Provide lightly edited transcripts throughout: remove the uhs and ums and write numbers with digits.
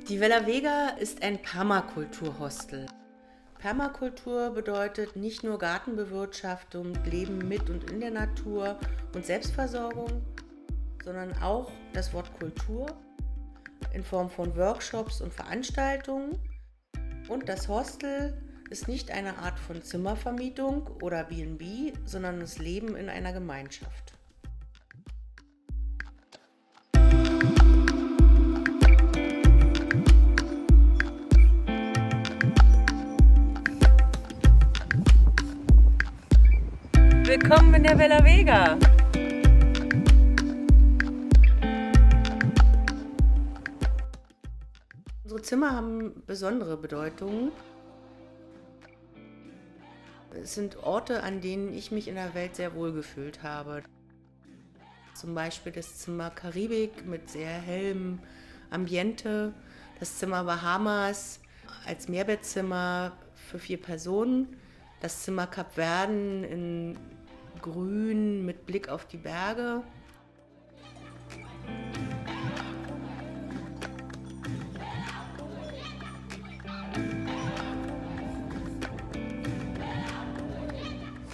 Die Vella Vega ist ein Permakulturhostel. Permakultur bedeutet nicht nur Gartenbewirtschaftung, Leben mit und in der Natur und Selbstversorgung, sondern auch das Wort Kultur in Form von Workshops und Veranstaltungen. Und das Hostel ist nicht eine Art von Zimmervermietung oder B&B, sondern das Leben in einer Gemeinschaft. Willkommen in der Vella Vega! Unsere Zimmer haben besondere Bedeutungen. Es sind Orte, an denen ich mich in der Welt sehr wohl gefühlt habe. Zum Beispiel das Zimmer Karibik mit sehr hellem Ambiente, das Zimmer Bahamas als Mehrbettzimmer für 4 Personen, das Zimmer Kapverden in Grün mit Blick auf die Berge.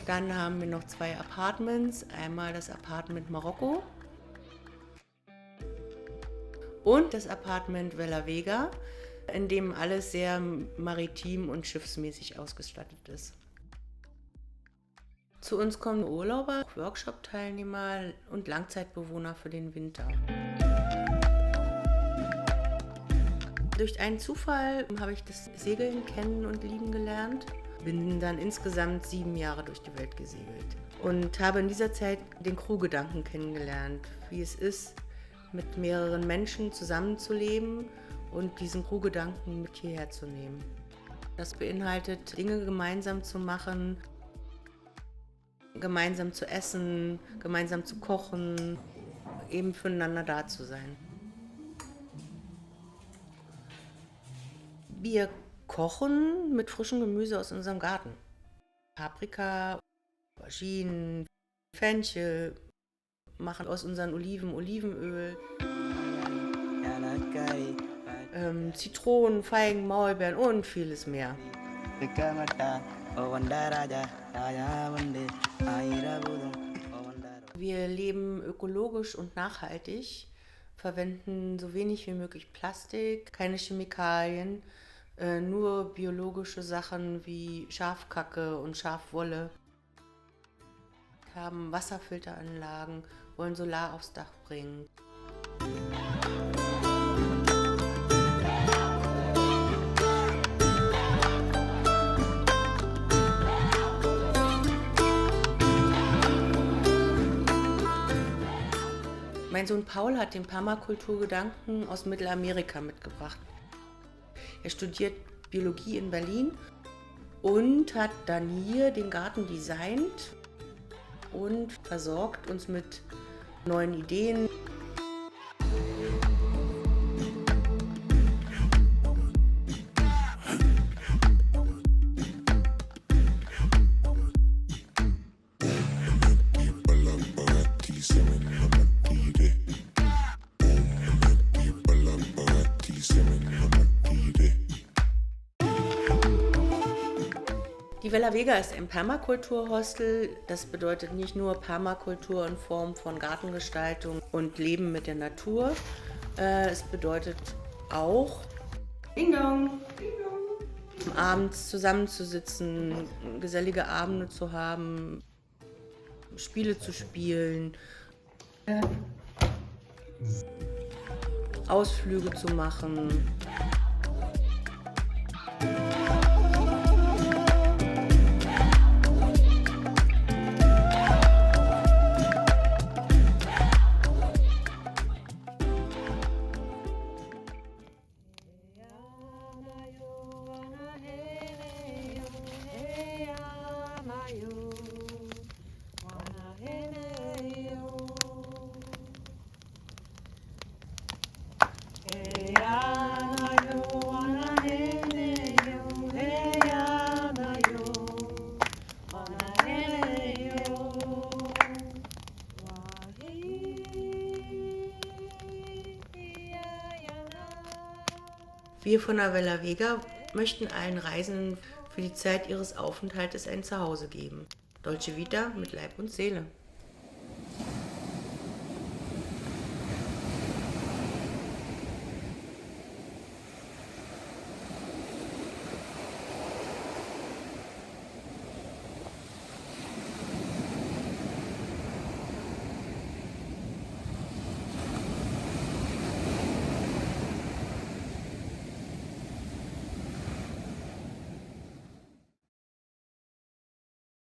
Dann haben wir noch 2 Apartments, einmal das Apartment Marokko und das Apartment Vella Vega, in dem alles sehr maritim und schiffsmäßig ausgestattet ist. Zu uns kommen Urlauber, Workshop-Teilnehmer und Langzeitbewohner für den Winter. Durch einen Zufall habe ich das Segeln kennen und lieben gelernt. Bin dann insgesamt 7 Jahre durch die Welt gesegelt und habe in dieser Zeit den Crew-Gedanken kennengelernt, wie es ist, mit mehreren Menschen zusammenzuleben und diesen Crew-Gedanken mit hierher zu nehmen. Das beinhaltet, Dinge gemeinsam zu machen, gemeinsam zu essen, gemeinsam zu kochen, eben füreinander da zu sein. Wir kochen mit frischem Gemüse aus unserem Garten. Paprika, Auberginen, Fenchel, machen aus unseren Oliven Olivenöl, Zitronen, Feigen, Maulbeeren und vieles mehr. Wir leben ökologisch und nachhaltig, verwenden so wenig wie möglich Plastik, keine Chemikalien, nur biologische Sachen wie Schafkacke und Schafwolle. Wir haben Wasserfilteranlagen, wollen Solar aufs Dach bringen. Mein Sohn Paul hat den Permakulturgedanken aus Mittelamerika mitgebracht. Er studiert Biologie in Berlin und hat dann hier den Garten designt und versorgt uns mit neuen Ideen. Die Vella Vega ist ein Permakulturhostel. Das bedeutet nicht nur Permakultur in Form von Gartengestaltung und Leben mit der Natur. Es bedeutet auch, Ding Dong, abends zusammenzusitzen, gesellige Abende zu haben, Spiele zu spielen, Ausflüge zu machen. Wir von der Vella Vega möchten allen Reisenden für die Zeit ihres Aufenthaltes ein Zuhause geben. Dolce Vita mit Leib und Seele.